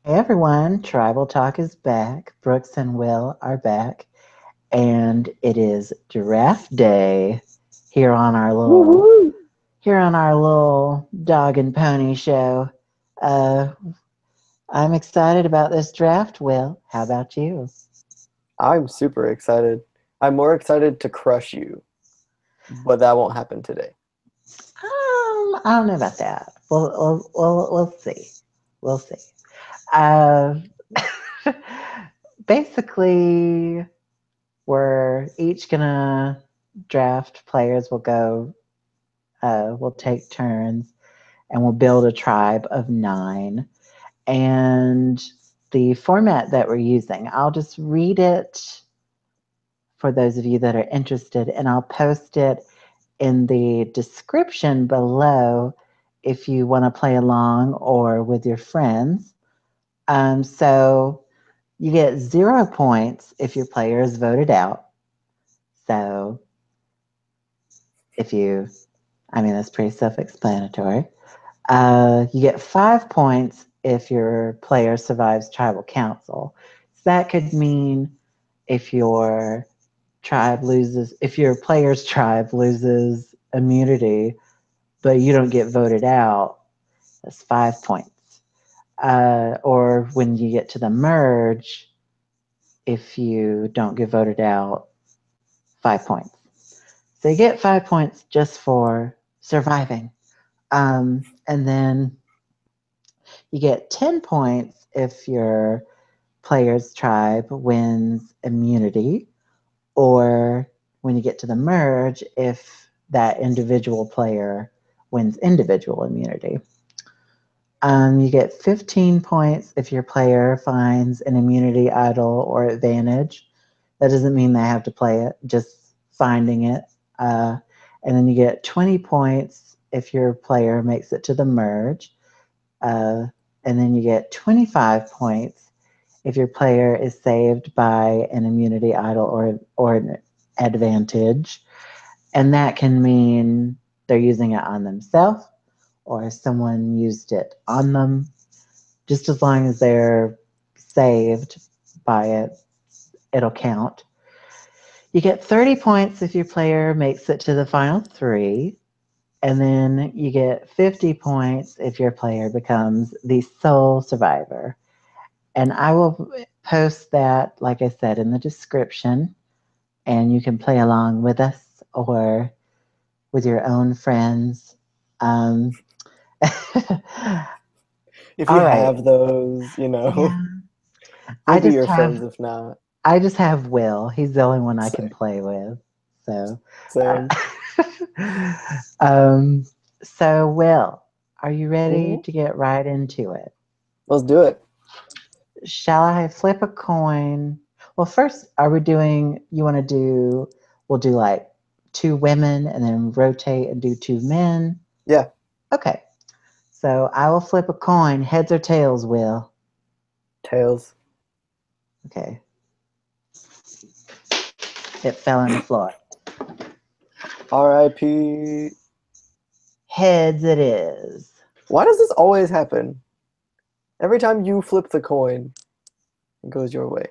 Hey everyone, Tribal Talk is back. Brooks and Will are back, and it is draft day here on our little Woohoo! here on our little dog and pony show. Uh, I'm excited about this draft. Will, how about you? I'm super excited. I'm more excited to crush you, but that won't happen today. I don't know about that. We'll see. We'll see. Uh, basically, we're each gonna draft players. We'll take turns and we'll build a tribe of 9. And the format that we're using, I'll just read it for those of you that are interested, and I'll post it in the description below if you want to play along or with your friends. So you get 0 points if your player is voted out. So if you, I mean, that's pretty self explanatory. You get 5 points if your player survives tribal council. So that could mean if your if your player's tribe loses immunity, but you don't get voted out, that's 5 points. Or when you get to the merge, if you don't get voted out, 5 points. So you get 5 points just for surviving. And then you get 10 points if your player's tribe wins immunity, or when you get to the merge, if that individual player wins individual immunity. You get 15 points if your player finds an immunity idol or advantage. That doesn't mean they have to play it, just finding it. Uh, and then you get 20 points if your player makes it to the merge. Uh, and then you get 25 points if your player is saved by an immunity idol or an advantage. And that can mean they're using it on themselves or someone used it on them. Just as long as they're saved by it, it'll count. You get 30 points if your player makes it to the final 3. And then you get 50 points if your player becomes the sole survivor. And I will post that, like I said, in the description. And you can play along with us or with your own friends. Um, If you all right. have those, Yeah. we'll I be just your have friends if not. I just have Will. He's the only one I can Same. play with. So, Same. um, so Will, are you ready hmm to get right into it? Let's do it. Shall I flip a coin? Well, first, are we doing, you want to do, we'll do like 2 women and then rotate and do 2 men. Yeah. Okay. So I will flip a coin, heads or tails, Will. Tails. Okay. It fell on the floor. R.I.P. Heads it is. Why does this always happen? Every time you flip the coin, it goes your way.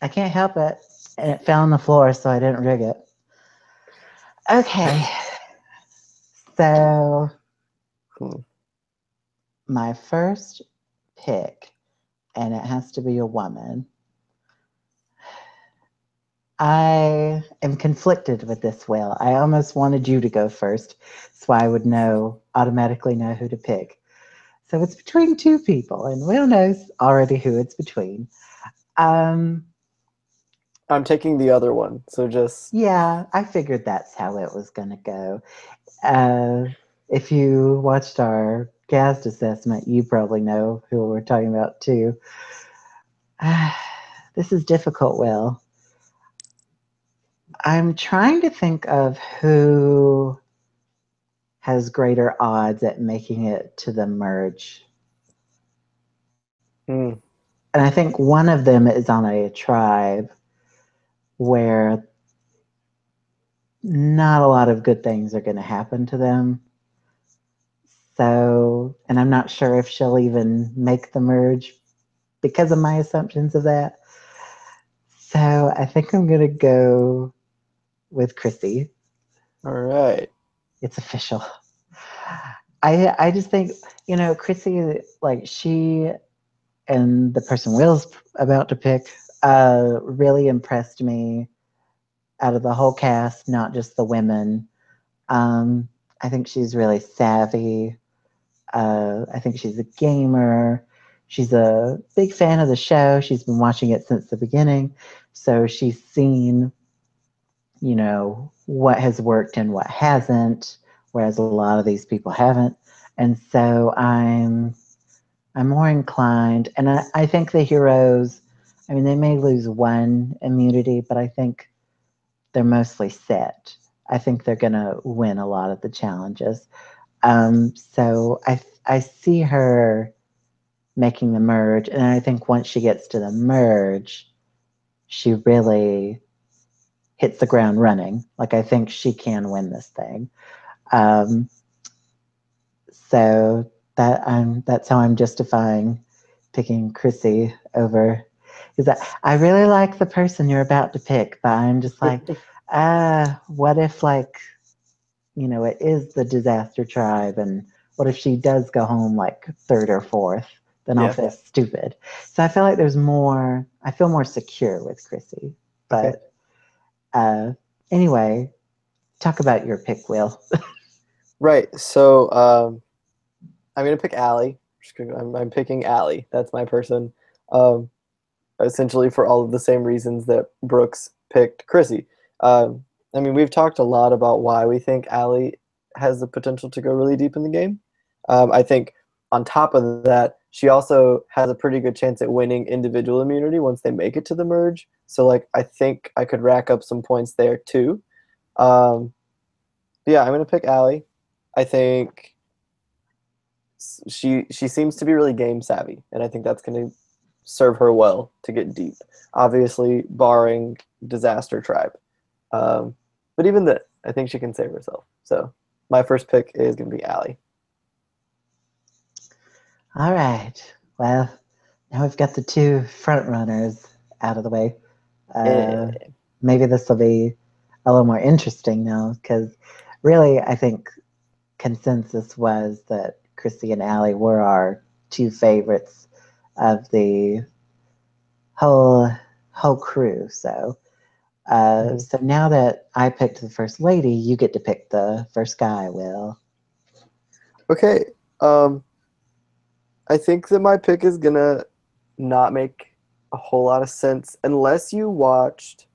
I can't help it. And it fell on the floor, so I didn't rig it. Okay. So Hmm. my first pick, and it has to be a woman. I am conflicted with this, Will. I almost wanted you to go first so I would automatically know who to pick. So it's between 2 people, and Will knows already who it's between. Um, I'm taking the other one, so just yeah, I figured that's how it was going to go. Uh, if you watched our cast assessment, you probably know who we're talking about too. This is difficult, Will. I'm trying to think of who has greater odds at making it to the merge. hmm. And I think one of them is on a tribe where not a lot of good things are going to happen to them. So, and I'm not sure if she'll even make the merge. because of my assumptions of that. So I think I'm gonna go with Chrissy. All right. It's official. I just think, Chrissy, like she and the person Will's about to pick, really impressed me out of the whole cast, not just the women. Um, I think she's really savvy. I think she's a gamer. She's a big fan of the show. She's been watching it since the beginning. So she's seen, what has worked and what hasn't, whereas a lot of these people haven't. And so I'm more inclined, and I think the heroes, I mean, they may lose one immunity, but I think they're mostly set. I think they're going to win a lot of the challenges. So I see her making the merge, and I think once she gets to the merge, she really hits the ground running. Like I think she can win this thing. Um, so that's how I'm justifying picking Chrissy over. Because I really like the person you're about to pick, but I'm just like, what if like it is the disaster tribe, and what if she does go home like third or fourth? Then I'll Yeah. feel stupid. So I feel like there's more. I feel more secure with Chrissy. Okay. But anyway, talk about your pick, Will. Right. So I'm gonna pick Allie. I'm picking Allie. That's my person. Um, Essentially for all of the same reasons that Brooks picked Chrissy. I mean, we've talked a lot about why we think Allie has the potential to go really deep in the game. I think on top of that, she also has a pretty good chance at winning individual immunity once they make it to the merge. So, like, I think I could rack up some points there too. Um, yeah, I'm gonna pick Allie. I think she seems to be really game savvy, and I think that's gonna serve her well to get deep. Obviously, barring disaster tribe. But even then, I think she can save herself. So my first pick is going to be Allie. All right. Well, now we've got the two front runners out of the way. Maybe this will be a little more interesting now, because really, I think consensus was that Chrissy and Allie were our two favorites of the whole crew. So, so now that I picked the first lady, you get to pick the first guy, Will. Okay. I think that my pick is gonna not make a whole lot of sense unless you watched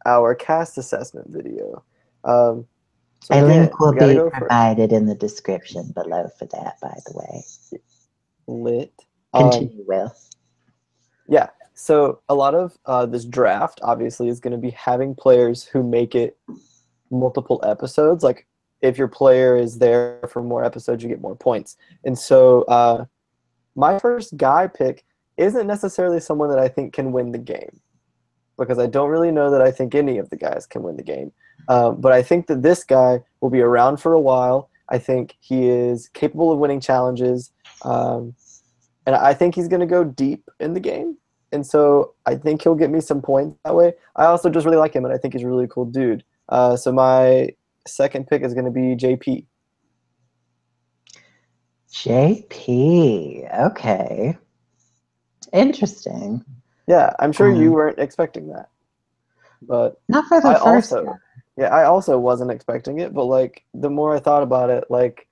our cast assessment video. So A again, link will we gotta be go for provided in the description below for that, by the way. lit. Continue, Will. Yeah. So a lot of this draft obviously is going to be having players who make it multiple episodes. Like if your player is there for more episodes, you get more points. And so my first guy pick isn't necessarily someone that I think can win the game, because I don't really know that I think any of the guys can win the game. But I think that this guy will be around for a while. I think he is capable of winning challenges. And I think he's going to go deep in the game. And so I think he'll get me some points that way. I also just really like him, and I think he's a really cool dude. So my second pick is going to be JP. JP. Okay. Interesting. Yeah, I'm sure you weren't expecting that. But not for the I first also, guy. yeah, I also wasn't expecting it. But like the more I thought about it, like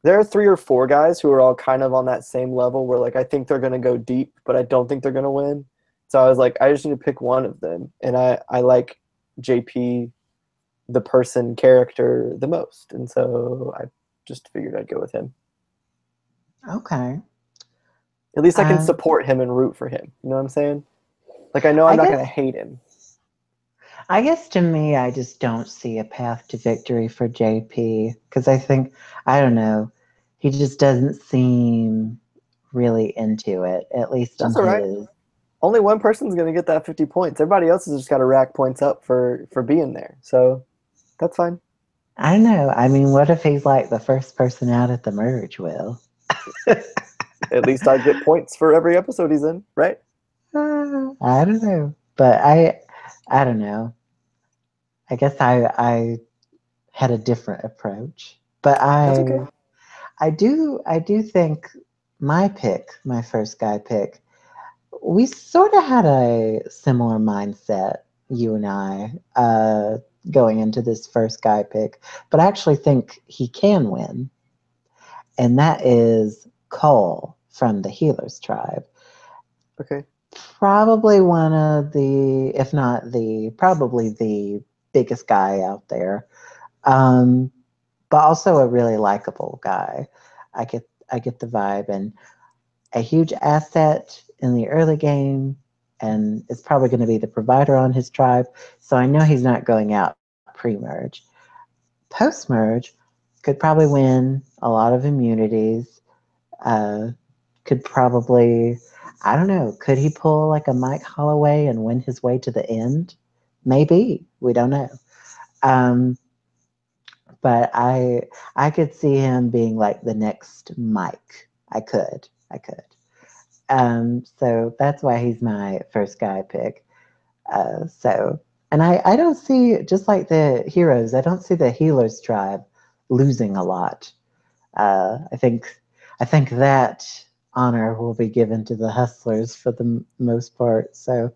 there are 3 or 4 guys who are all kind of on that same level where like I think they're going to go deep, but I don't think they're going to win. So I was like, I just need to pick one of them. And I like JP, the person character, the most. And so I just figured I'd go with him. Okay. At least I can support him and root for him. You know what I'm saying? Like I know I'm not going to hate him. I guess to me, I just don't see a path to victory for JP, because I think, I don't know, he just doesn't seem really into it, at least That's in all right. his. Only one person's going to get that 50 points. Everybody else has just got to rack points up for being there. So that's fine. I don't know. I mean, what if he's like the first person out at the merge, Will? At least I get points for every episode he's in, right? I don't know, but I don't know. I guess I had a different approach, but That's okay. I do think my first guy pick, we sort of had a similar mindset, you and I, going into this first guy pick, but I actually think he can win, and that is Cole from the Healers Tribe. Okay. Probably one of the, if not the, probably the biggest guy out there, um, but also a really likable guy. I get the vibe, and a huge asset in the early game, and is probably going to be the provider on his tribe. So I know he's not going out pre-merge. Post-merge, could probably win a lot of immunities. Uh, could probably, I don't know, could he pull like a Mike Holloway and win his way to the end? Maybe. We don't know. Um, but I could see him being like the next Mike. I could. So that's why he's my first guy pick. So, and I don't see, just like the heroes, I don't see the healers tribe losing a lot. I think that honor will be given to the hustlers for the most part. So,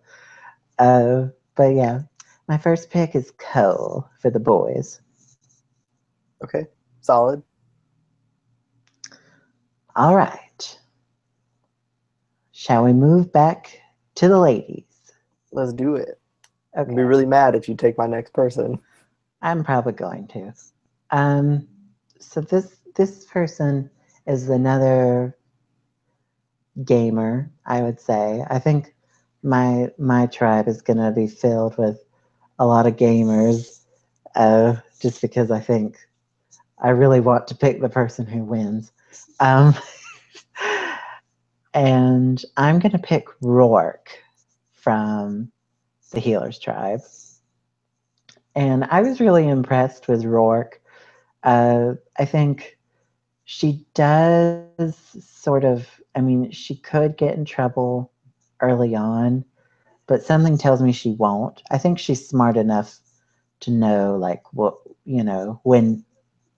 uh, but yeah, my first pick is Cole for the boys. Okay. Solid. All right. Shall we move back to the ladies? Let's do it. I'd be Okay. really mad if you take my next person. I'm probably going to. Um, so this person is another gamer, I would say. I think my tribe is gonna be filled with a lot of gamers, just because I think I really want to pick the person who wins. Um, and I'm gonna pick Rourke from the Healers Tribe. And I was really impressed with Rourke. I think she does sort of, I mean, she could get in trouble early on, but something tells me she won't. I think she's smart enough to know, like, when,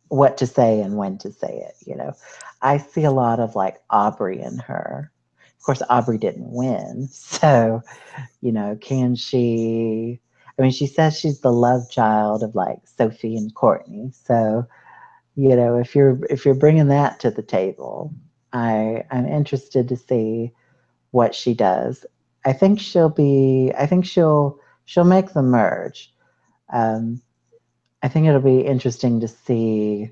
what to say and when to say it. I see a lot of like Aubrey in her. Of course, Aubrey didn't win. So, can she? I mean, she says she's the love child of like Sophie and Courtney. So, if you're bringing that to the table, I'm interested to see what she does. I think she'll make the merge. Um, I think it'll be interesting to see,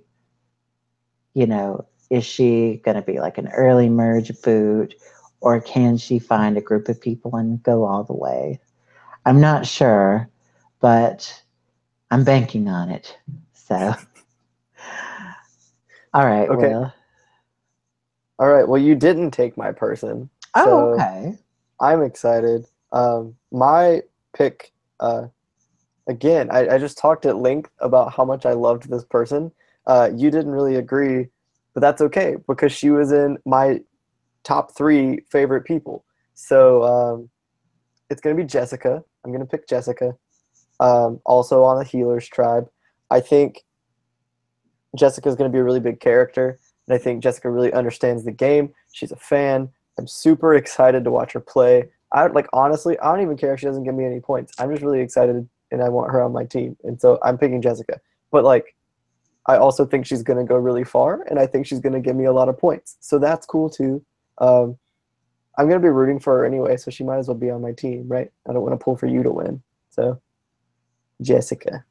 is she going to be like an early merge boot, or can she find a group of people and go all the way? I'm not sure, but I'm banking on it. So, all right, Okay. Will. All right. Well, you didn't take my person, Oh, so okay. I'm excited. My pick, again, I just talked at length about how much I loved this person. You didn't really agree, but that's okay because she was in my top three favorite people. So it's going to be Jessica. I'm going to pick Jessica. Also on the Healers tribe. I think Jessica is going to be a really big character, and I think Jessica really understands the game. She's a fan. I'm super excited to watch her play. I like honestly, I don't even care if she doesn't give me any points. I'm just really excited, and I want her on my team, and so I'm picking Jessica. But like, I also think she's going to go really far, and I think she's going to give me a lot of points. So that's cool too. Um, I'm going to be rooting for her anyway, so she might as well be on my team, right? I don't want to pull for you to win. So Jessica.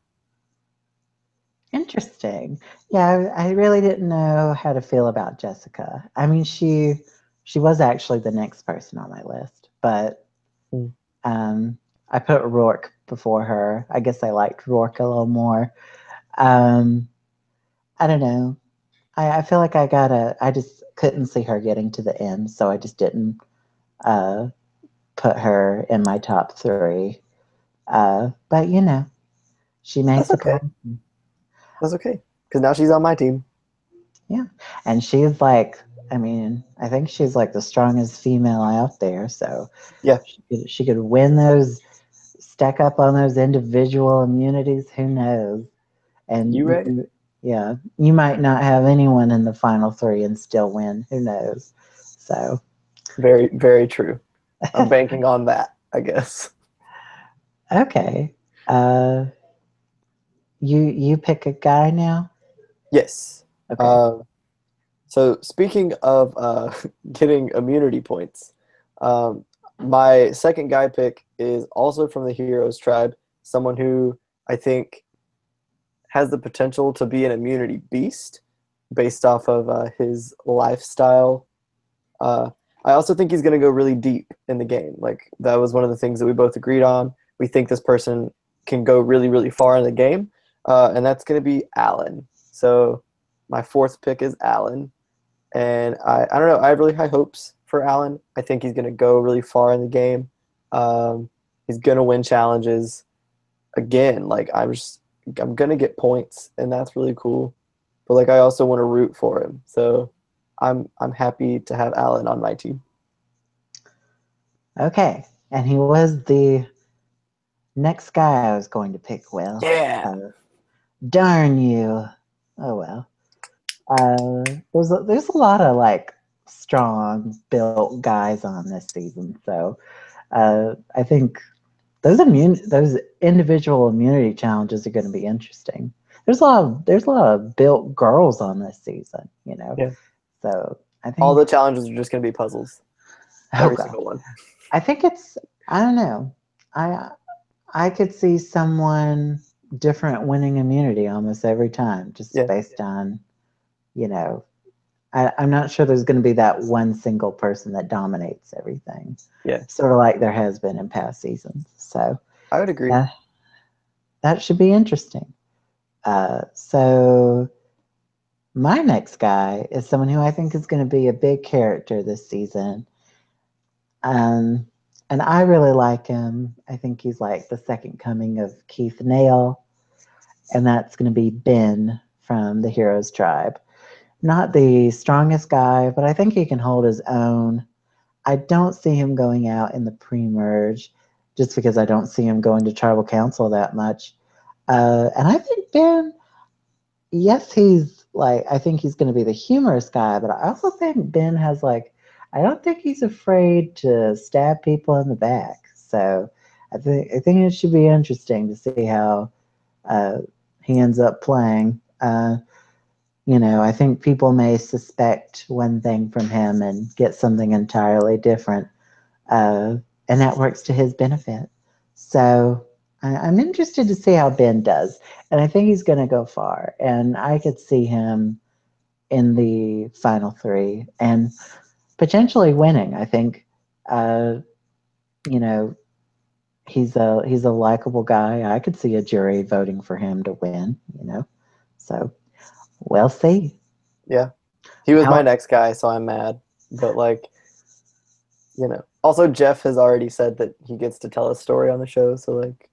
Interesting. Yeah, I really didn't know how to feel about Jessica. I mean, she was actually the next person on my list, but Hmm. um, I put Rourke before her. I guess I liked Rourke a little more. Um, I don't know. I feel like I just couldn't see her getting to the end, so I just didn't uh, put her in my top three. But she may That's okay. surprise. That's okay. Because now she's on my team. Yeah. And she's like I mean, I think she's like the strongest female out there, so Yeah. she could win those, stack up on those individual immunities. Who knows? You And ready? yeah, you might not have anyone in the final three and still win. Who knows? So Very, very true. I'm banking on that, I guess. okay, uh, you pick a guy now. Yes. Okay. Um, so speaking of getting immunity points, um, my second guy pick is also from the Heroes tribe, someone who I think has the potential to be an immunity beast based off of his lifestyle. Uh, I also think he's going to go really deep in the game. Like that was one of the things that we both agreed on. We think this person can go really, really far in the game, and that's going to be Alan. So my fourth pick is Alan, and I don't know. I have really high hopes for Alan. I think he's going to go really far in the game. He's going to win challenges again. Like I'm going to get points, and that's really cool. But like I also want to root for him. So I'm happy to have Alan on my team. Okay, and he was the next guy I was going to pick. Will. Yeah. Darn you. Oh well. There's a lot of like strong built guys on this season, so I think those individual immunity challenges are going to be interesting. There's a lot of built girls on this season, you know. Yeah. So I All think the challenges are just going to be puzzles. oh Every god, single one. I think it's I don't know. I I could see someone different winning immunity almost every time, just Yeah. based on you know I'm not sure there's going to be that one single person that dominates everything. Yeah. Sort of like there has been in past seasons. So I would agree. that that should be interesting. So my next guy is someone who I think is going to be a big character this season. Um, and I really like him. I think he's like the second coming of Keith Nail, and that's going to be Ben from the Heroes Tribe. Not the strongest guy, but I think he can hold his own. I don't see him going out in the pre-merge just because I don't see him going to tribal council that much. And I think Ben, yes, he's like, I think he's going to be the humorous guy, but I also think Ben has like, I don't think he's afraid to stab people in the back. So I think it should be interesting to see how uh, he ends up playing. I think people may suspect one thing from him and get something entirely different, uh, and that works to his benefit. So I'm interested to see how Ben does, and I think he's going to go far. And I could see him in the final three and potentially winning. I think, uh, you know, he's a likable guy. I could see a jury voting for him to win. So we'll see. Yeah. He was my How next guy, so I'm mad. But like, Also Jeff has already said that he gets to tell a story on the show, so like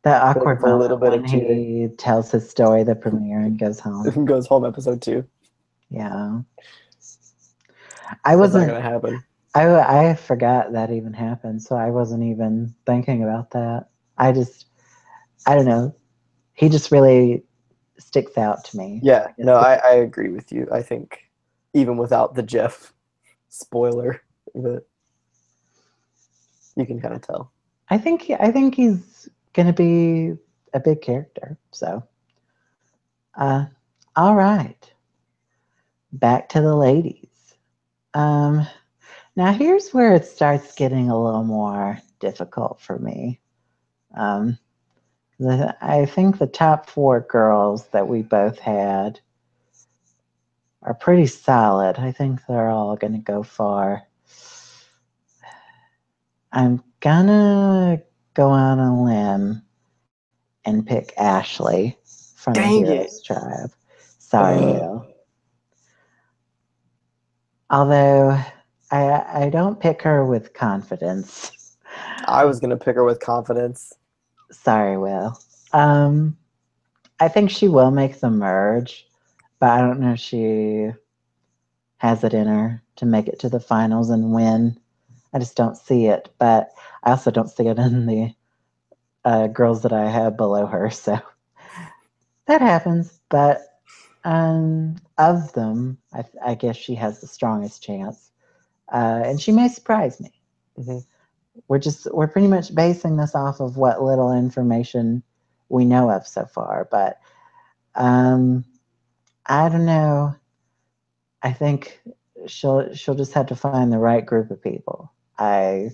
that I feel like awkward it's a little moment bit when of cheating. he tells his story, the premiere, and goes home. Goes home episode 2. Yeah, I That's not wasn't. gonna happen. I forgot that even happened, so I wasn't even thinking about that. I don't know. He just really sticks out to me. Yeah, I guess no, I agree with you. I think even without the Jeff spoiler, that you can kind of tell. I think he's gonna be a big character. So, uh, all right, back to the ladies. Um, Now here's where it starts getting a little more difficult for me. Um, I think the top four girls that we both had are pretty solid. I think they're all going to go far. I'm gonna go on a limb and pick Ashley from the Dang it! Heroes Tribe. Sorry, Ugh. Will. Although I don't pick her with confidence. I was gonna pick her with confidence. Sorry, Will. Um, I think she will make the merge, but I don't know if she has it in her to make it to the finals and win. I just don't see it, but I also don't see it in the girls that I have below her. So that happens. But of them, I guess she has the strongest chance, and she may surprise me. Mm-hmm. We're pretty much basing this off of what little information we know of so far, but I don't know. I think she'll just have to find the right group of people. I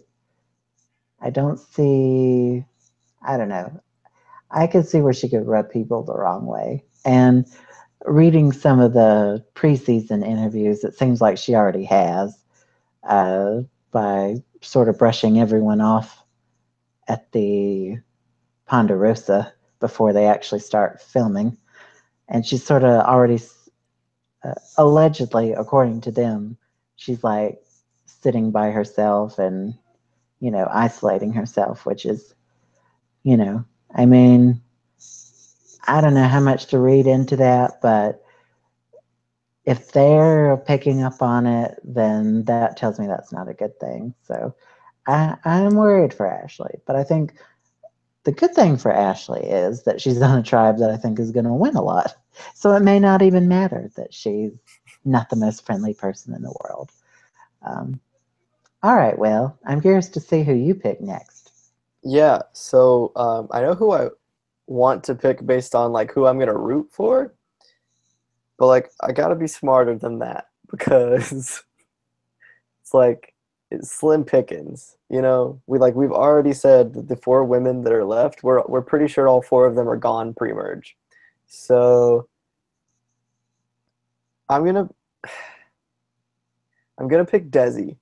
don't see. I don't know. I could see where she could rub people the wrong way. And reading some of the preseason interviews, it seems like she already has, by sort of brushing everyone off at the Ponderosa before they actually start filming. And she's sort of already, allegedly, according to them, she's like sitting by herself and, isolating herself, which is, I mean, I don't know how much to read into that, but if they're picking up on it, then that tells me that's not a good thing. So I'm worried for Ashley, but I think the good thing for Ashley is that she's on a tribe that I think is going to win a lot. So it may not even matter that she's not the most friendly person in the world. Um, all right, well, I'm curious to see who you pick next. Yeah, so I know who I want to pick based on like who I'm gonna root for, but like I gotta be smarter than that because it's like it's slim pickings. We've already said that the four women that are left, we're pretty sure all four of them are gone pre-merge. So I'm gonna I'm gonna pick Desi,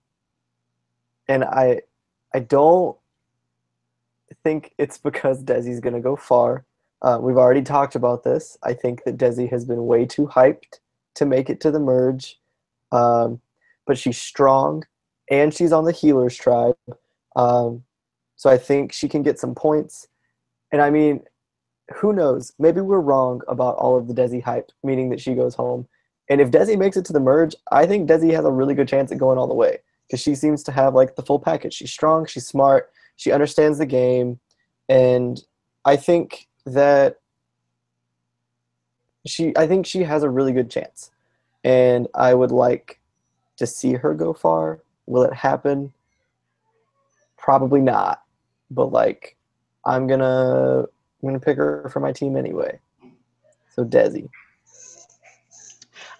and I don't think it's because Desi's gonna go far. We've already talked about this. I think that Desi has been way too hyped to make it to the merge, but she's strong, and she's on the healers tribe, so I think she can get some points. And I mean, who knows? Maybe we're wrong about all of the Desi hype, meaning that she goes home. And if Desi makes it to the merge, I think Desi has a really good chance at going all the way because she seems to have like the full package. She's strong, she's smart, she understands the game, and I think that I think she has a really good chance. And I would like to see her go far. Will it happen? Probably not. But like I'm gonna pick her for my team anyway. So Desi.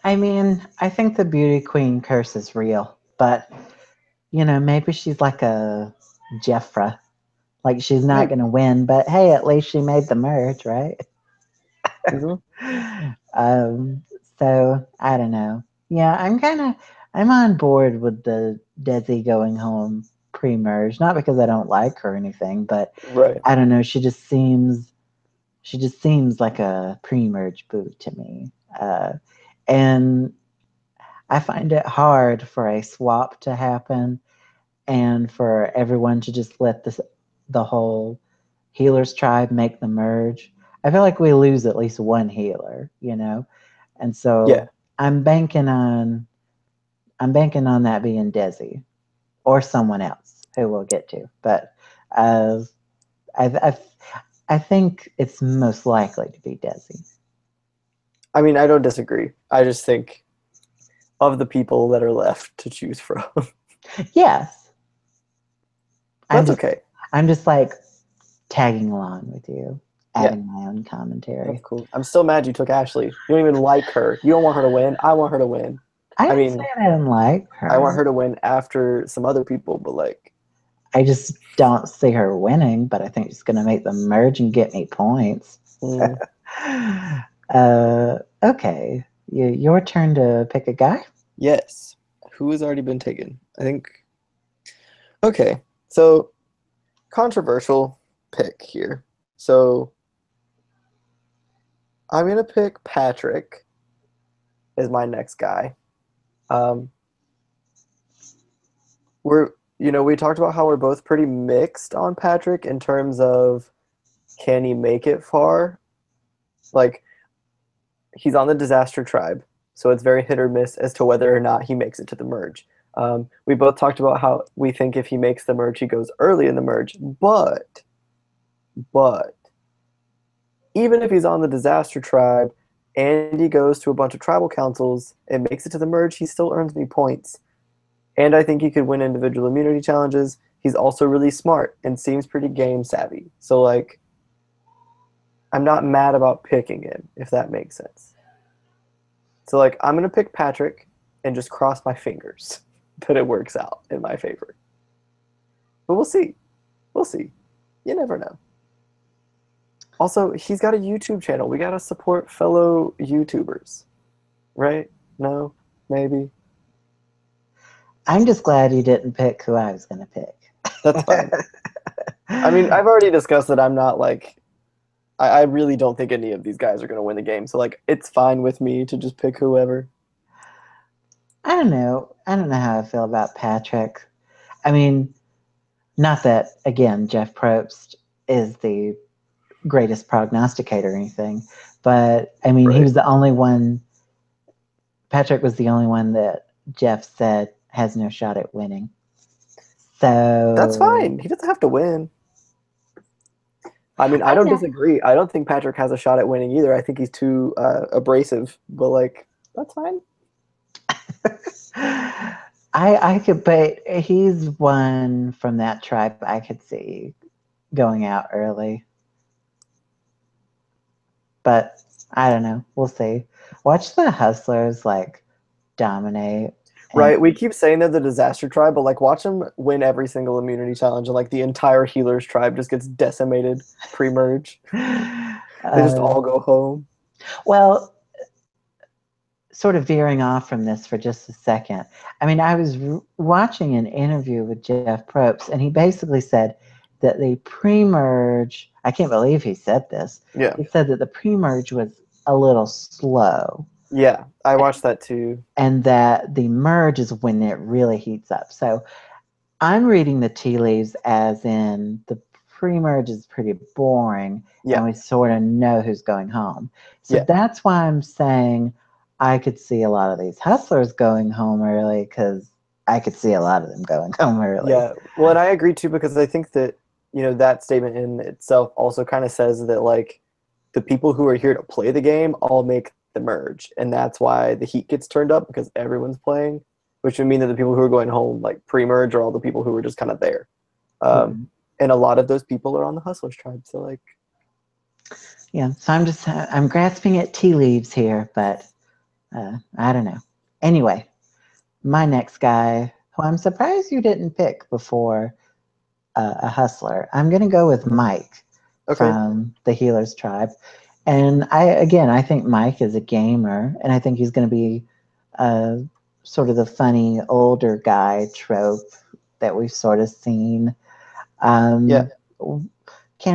I mean, I think the beauty queen curse is real, but maybe she's like a Jeffra. Like she's not going to win, but hey, at least she made the merge, right? Mm-hmm. So I don't know. Yeah, I'm on board with the Desi going home pre-merge, not because I don't like her or anything, but Right. I don't know. She just seems like a pre-merge boot to me, and I find it hard for a swap to happen and for everyone to just let the whole healers tribe make the merge. I feel like we lose at least one healer, and so Yeah. I'm banking on that being Desi or someone else who we'll get to. But I I, I think it's most likely to be Desi. I mean, I don't disagree. I just think of the people that are left to choose from. Yes, That's okay. I'm just like tagging along with you, adding Yeah. my own commentary. That's cool. I'm still mad you took Ashley. You don't even like her. You don't want her to win. I want her to win. I didn't say I didn't like her. I want her to win after some other people, but like I just don't see her winning, but I think she's going to make the merge and get me points. Okay. Your turn to pick a guy? Yes. Who has already been taken? I think. Okay. So, controversial pick here. So, I'm going to pick Patrick as my next guy. We talked about how we're both pretty mixed on Patrick in terms of can he make it far? Like, he's on the disaster tribe. So it's very hit or miss as to whether or not he makes it to the merge. We both talked about how we think if he makes the merge, he goes early in the merge. But even if he's on the disaster tribe and he goes to a bunch of tribal councils and makes it to the merge, he still earns me points. And I think he could win individual immunity challenges. He's also really smart and seems pretty game savvy. So, like, I'm not mad about picking him, if that makes sense. So, like, I'm going to pick Patrick and just cross my fingers that it works out in my favor. But we'll see. We'll see. You never know. Also, he's got a YouTube channel. We got to support fellow YouTubers. Right? No? Maybe? I'm just glad you didn't pick who I was going to pick. That's fine. I mean, I've already discussed that I'm not like, I really don't think any of these guys are going to win the game. So, like, it's fine with me to just pick whoever. I don't know. I don't know how I feel about Patrick. I mean, not that, again, Jeff Probst is the greatest prognosticator or anything, but I mean, Right. he was the only one, Patrick was the only one that Jeff said has no shot at winning. So That's fine. He doesn't have to win. I mean, I don't disagree. I don't think Patrick has a shot at winning either. I think he's too abrasive, but like, that's fine. I could, but he's one from that tribe I could see going out early. But I don't know. We'll see. Watch the Hustlers like dominate. Right. We keep saying they're the disaster tribe, but like watch them win every single immunity challenge and like the entire healers tribe just gets decimated pre-merge. They just all go home. Well, sort of veering off from this for just a second. I mean, I was watching an interview with Jeff Probst, and he basically said that the pre-merge, I can't believe he said this. Yeah. He said that the pre-merge was a little slow. Yeah, I watched that too. And that the merge is when it really heats up. So I'm reading the tea leaves as in the pre-merge is pretty boring, and we sort of know who's going home. So that's why I'm saying I could see a lot of these hustlers going home early, because I could see a lot of them going home early. Yeah, well, and I agree too, because I think that, you know, that statement in itself also kind of says that like the people who are here to play the game all make the merge, and that's why the heat gets turned up, because everyone's playing, which would mean that the people who are going home like pre-merge are all the people who were just kind of there. And a lot of those people are on the Hustlers tribe, so like, yeah, so I'm grasping at tea leaves here, but I don't know. Anyway, my next guy, who I'm surprised you didn't pick before a hustler, I'm going to go with Mike from the Healers tribe. And I think Mike is a gamer, and I think he's going to be sort of the funny older guy trope that we've sort of seen. Can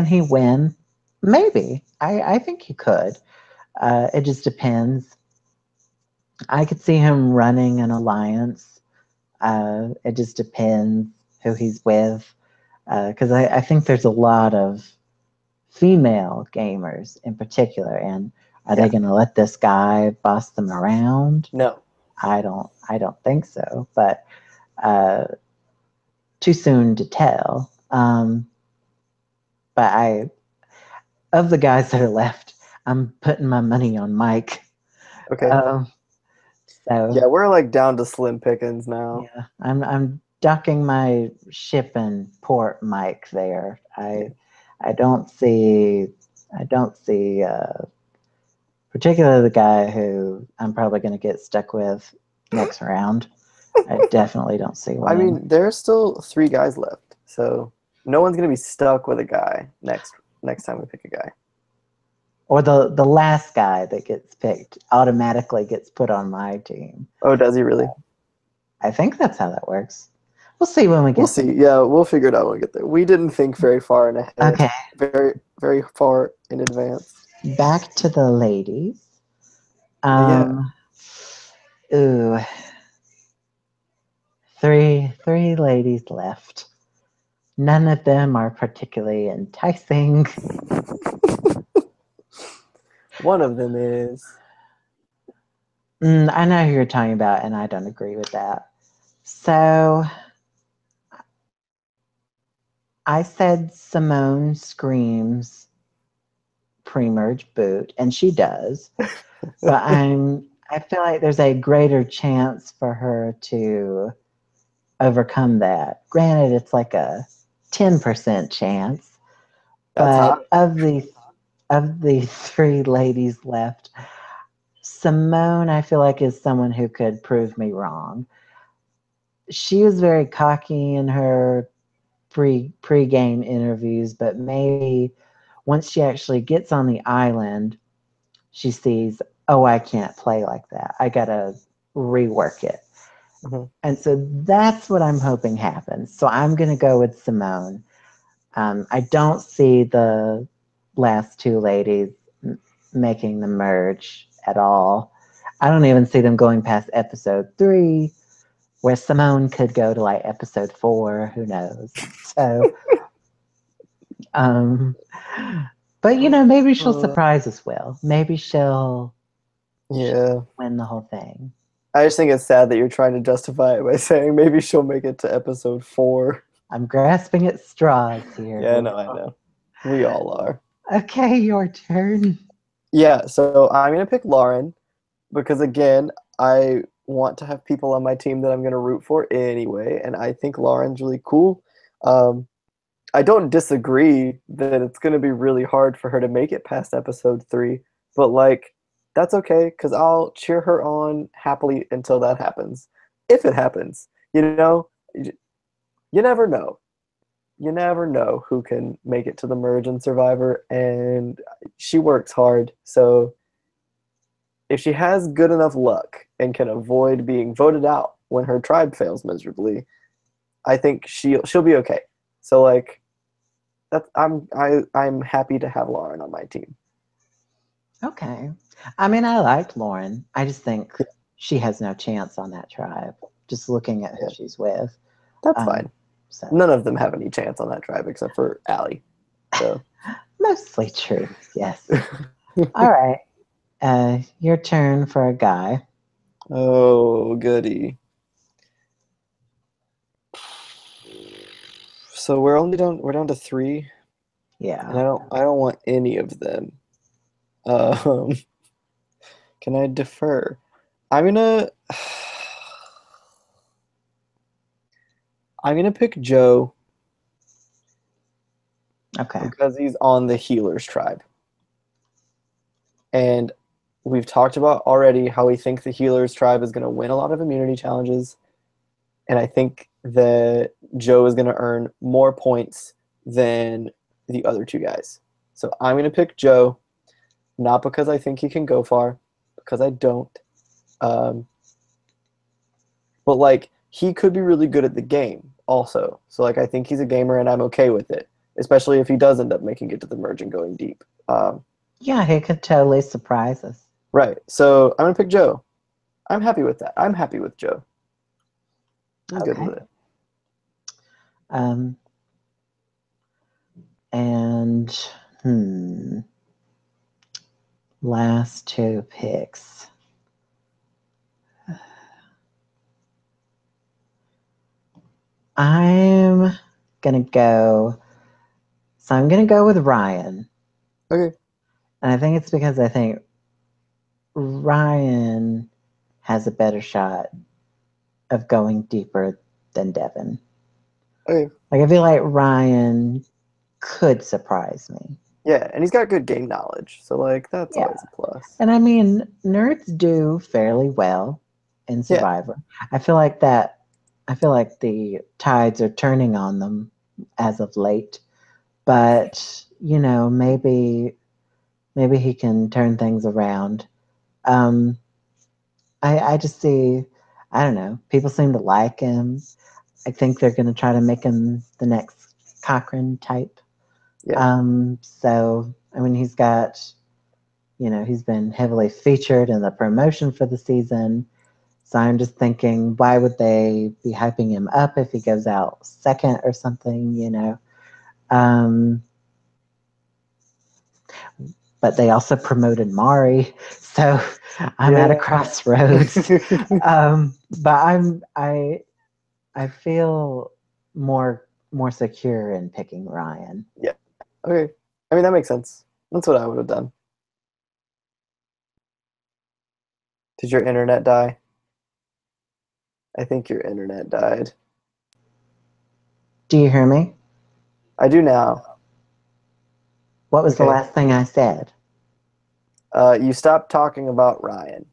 he win? Maybe. I think he could. It just depends. I could see him running an alliance. It just depends who he's with. Because I think there's a lot of female gamers in particular, and are they going to let this guy boss them around? No, I don't think so, but too soon to tell. But of the guys that are left, I'm putting my money on Mike. So yeah, we're like down to slim pickings now. Yeah, I'm ducking my ship and port Mike there. I don't see particularly the guy who I'm probably going to get stuck with next round. I definitely don't see one. I mean, there's still 3 guys left, so no one's going to be stuck with a guy next time we pick a guy. Or the last guy that gets picked automatically gets put on my team. Oh, does he really? I think that's how that works. We'll see when we get there. We'll see. Yeah, we'll figure it out when we get there. We didn't think very far in ahead. Okay. Very, very far in advance. Back to the ladies. Ooh. Three ladies left. None of them are particularly enticing. One of them is. I know who you're talking about, and I don't agree with that. So I said Simone screams pre-merge boot, and she does. But I feel like there's a greater chance for her to overcome that. Granted, it's like a 10% chance, That's hot. but of the three ladies left, Simone, I feel like, is someone who could prove me wrong. She was very cocky in her pre-game interviews, but maybe once she actually gets on the island, she sees, oh, I can't play like that. I gotta rework it. Mm-hmm. And so that's what I'm hoping happens. So I'm gonna go with Simone. I don't see the last two ladies making the merge at all. I don't even see them going past episode 3, where Simone could go to like episode 4. Who knows? So, um, but maybe she'll surprise us. Will maybe she'll Yeah. win the whole thing. I just think it's sad that you're trying to justify it by saying maybe she'll make it to episode 4. I'm grasping at straws here. Yeah, no, I know. We all are. Okay, your turn. Yeah, so I'm gonna pick Lauren because again, I want to have people on my team that I'm gonna root for anyway, and I think Lauren's really cool. Um, I don't disagree that it's gonna be really hard for her to make it past episode 3, but like that's okay because I'll cheer her on happily until that happens. If it happens, you never know. You never know who can make it to the merge in Survivor, and she works hard. So if she has good enough luck and can avoid being voted out when her tribe fails miserably, I think she'll be okay. So like I'm happy to have Lauren on my team. Okay. I mean, I like Lauren. I just think she has no chance on that tribe. Just looking at who she's with. That's fine. So None of them have any chance on that tribe except for Allie. So mostly true. Yes. All right. Your turn for a guy. oh goody. So we're down to 3. Yeah. And I don't want any of them. Um, can I defer? I'm gonna I'm gonna pick Joe Okay. because he's on the healers tribe. And we've talked about already how we think the healers tribe is gonna win a lot of immunity challenges. And I think that Joe is gonna earn more points than the other two guys. So I'm gonna pick Joe, not because I think he can go far, because I don't. But like he could be really good at the game also. So like I think he's a gamer and I'm okay with it, especially if he does end up making it to the merge and going deep. Yeah, he could totally surprise us. Right. So I'm gonna pick Joe. I'm happy with that. I'm happy with Joe. I'm good with it. And last two picks. I'm gonna go. So I'm gonna go with Ryan. Okay. And I think it's because I think Ryan has a better shot of going deeper than Devin. Okay. Like I feel like Ryan could surprise me. Yeah, and he's got good game knowledge, so like that's always a plus. And I mean, nerds do fairly well in Survivor. Yeah. I feel like the tides are turning on them as of late. But, maybe he can turn things around. I just see, I don't know, people seem to like him. I think they're going to try to make him the next Cochran type. Yeah. So, I mean, he's got, he's been heavily featured in the promotion for the season. So I'm just thinking, why would they be hyping him up if he goes out second or something, but they also promoted Mari, so I'm at a Yeah. crossroads. But I feel more secure in picking Ryan. Yeah. Okay. I mean, that makes sense. That's what I would have done. Did your internet die? I think your internet died. Do you hear me? I do now. What was the Okay. last thing I said? You stopped talking about Ryan.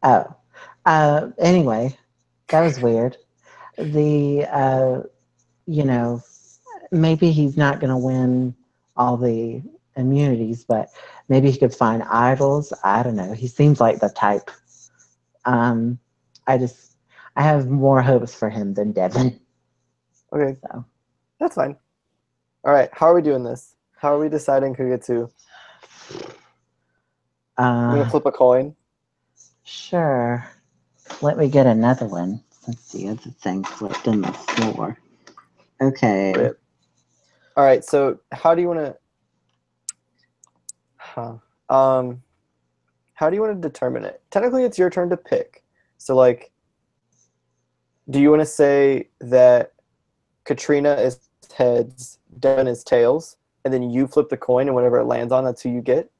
Oh, anyway, that was weird. The you know, maybe he's not going to win all the immunities, but maybe he could find idols. I don't know. He seems like the type. Um, I just I have more hopes for him than Devin. Okay. So That's fine. All right. How are we doing this? How are we deciding who gets who? I'm going to flip a coin. Sure. Let me get another one since the other thing flipped on the floor. Okay. Rip. All right. So how do you want to... Huh. How do you want to determine it? Technically, it's your turn to pick. So, like, do you want to say that Katrina is heads, Devin is tails, and then you flip the coin, and whatever it lands on, that's who you get?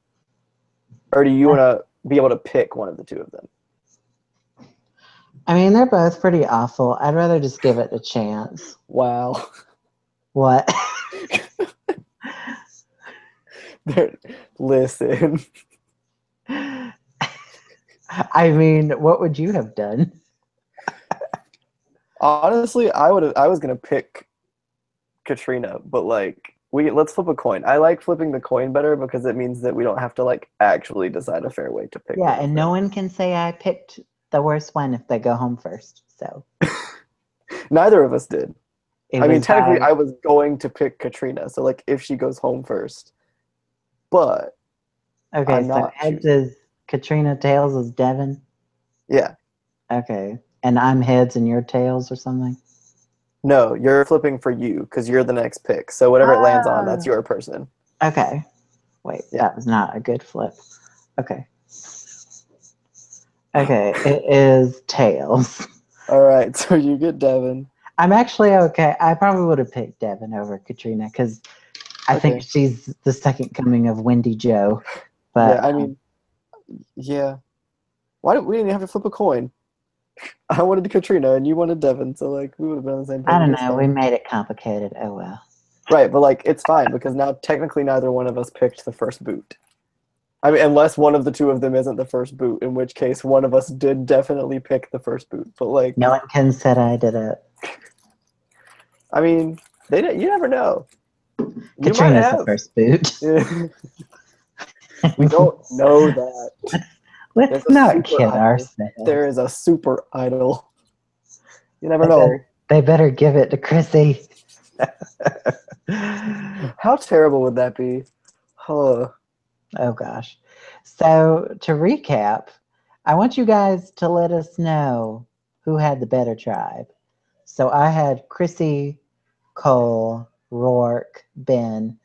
Or do you want to be able to pick one of the two of them? I mean, they're both pretty awful. I'd rather just give it a chance. Wow. What? Listen. I mean, what would you have done? Honestly, I was gonna pick Katrina, but like let's flip a coin. I like flipping the coin better because it means that we don't have to like actually decide a fair way to pick. Yeah, and no one can say I picked the worst one if they go home first. So Neither of us did. I mean, technically, by... I was going to pick Katrina, so like if she goes home first, but Okay, I'm so not heads choosing. is Katrina, tails is Devin. Yeah. Okay, and I'm heads and you're tails or something. No, you're flipping for you because you're the next pick. So whatever it lands on, that's Oh, your person. okay. Wait, Yeah. that was not a good flip. Okay. Okay, it is tails. All right, so you get Devin. I'm actually okay. I probably would have picked Devin over Katrina because I think Okay. she's the second coming of Wendy Joe. But Yeah, I mean, yeah. We didn't have to flip a coin? I wanted Katrina and you wanted Devin, so like we would have been on the same I page. don't It's know. We fine. made it complicated. Oh well. Right, but like it's fine because now technically neither one of us picked the first boot. I mean, unless one of the two of them isn't the first boot, in which case one of us did definitely pick the first boot. But like, No one can say I did it. I mean, you never know. You might Katrina's the have. first boot. We don't know that. There's Let's a not super kid idol. ourselves. There is a super idol. You never know. They better give it to Chrissy. How terrible would that be? Huh. Oh gosh. So to recap, I want you guys to let us know who had the better tribe. So I had Chrissy, Cole, Rourke, Ben,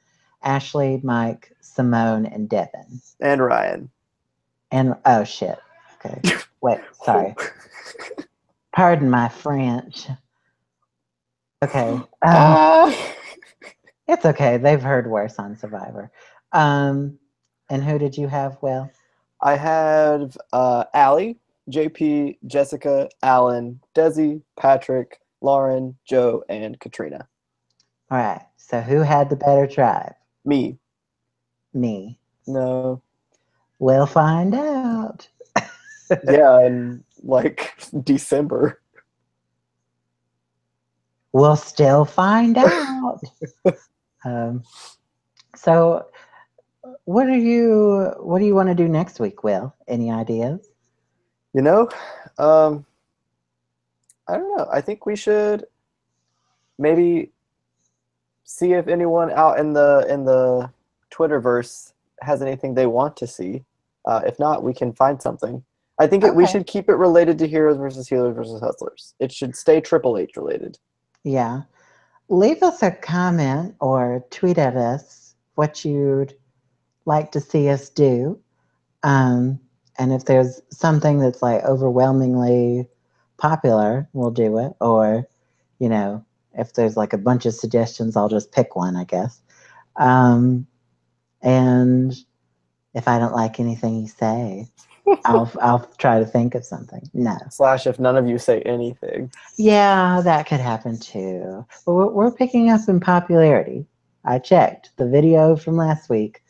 Ashley, Mike, Simone, and Devin. And Ryan. And oh shit. Okay. Wait, sorry. Pardon my French. Okay. It's okay. They've heard worse on Survivor. And who did you have, Will? I had Allie, JP, Jessica, Alan, Desi, Patrick, Lauren, Joe, and Katrina. All right. So who had the better tribe? Me. Me. No. We'll find out. Yeah, in like December. We'll still find out. So what do you want to do next week, Will? Any ideas? You know, I don't know. I think we should maybe see if anyone out in the Twitterverse has anything they want to see. If not, we can find something. I think we Okay. should keep it related to Heroes versus Healers versus Hustlers. It should stay Triple H related. Yeah. Leave us a comment or tweet at us what you'd like to see us do. And if there's something that's like overwhelmingly popular, we'll do it. Or, if there's like a bunch of suggestions, I'll just pick one, I guess. And if I don't like anything you say, I'll try to think of something. No. / if none of you say anything. Yeah, that could happen too. But we're picking up in popularity. I checked. The video from last week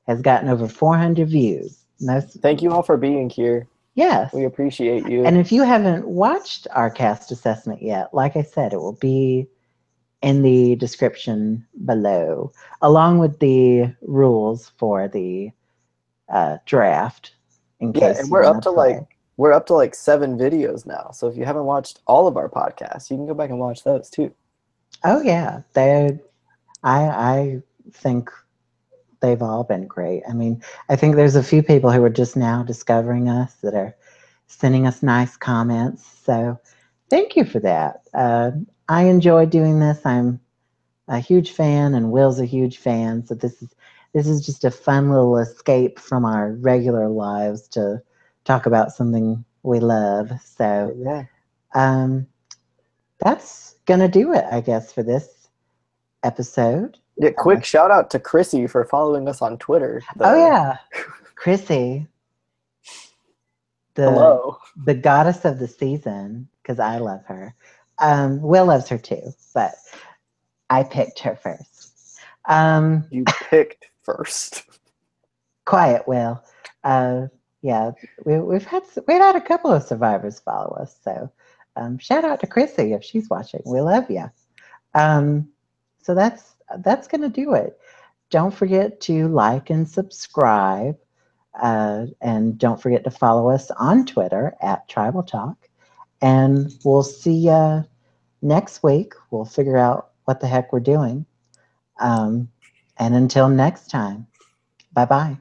has gotten over 400 views. Thank you all for being here. Yes. We appreciate you. And if you haven't watched our cast assessment yet, like I said, it will be in the description below, along with the rules for the draft. In case and you want to play. we're up to like 7 videos now. So if you haven't watched all of our podcasts, you can go back and watch those too. Oh yeah, I think they've all been great. I mean, I think there's a few people who are just now discovering us that are sending us nice comments. So thank you for that. I enjoy doing this. I'm a huge fan, and Will's a huge fan. So this is just a fun little escape from our regular lives to talk about something we love. So that's gonna do it, I guess, for this episode. Yeah, quick shout out to Chrissy for following us on Twitter. Oh yeah, Chrissy, hello, the goddess of the season, because I love her. Will loves her too, but I picked her first. You picked first. Quiet, Will. Yeah, we've had a couple of survivors follow us, so shout out to Chrissy if she's watching. We love you. So that's gonna do it. Don't forget to like and subscribe, and don't forget to follow us on Twitter at Tribal Talk. And we'll see you next week. We'll figure out what the heck we're doing. And until next time, bye-bye.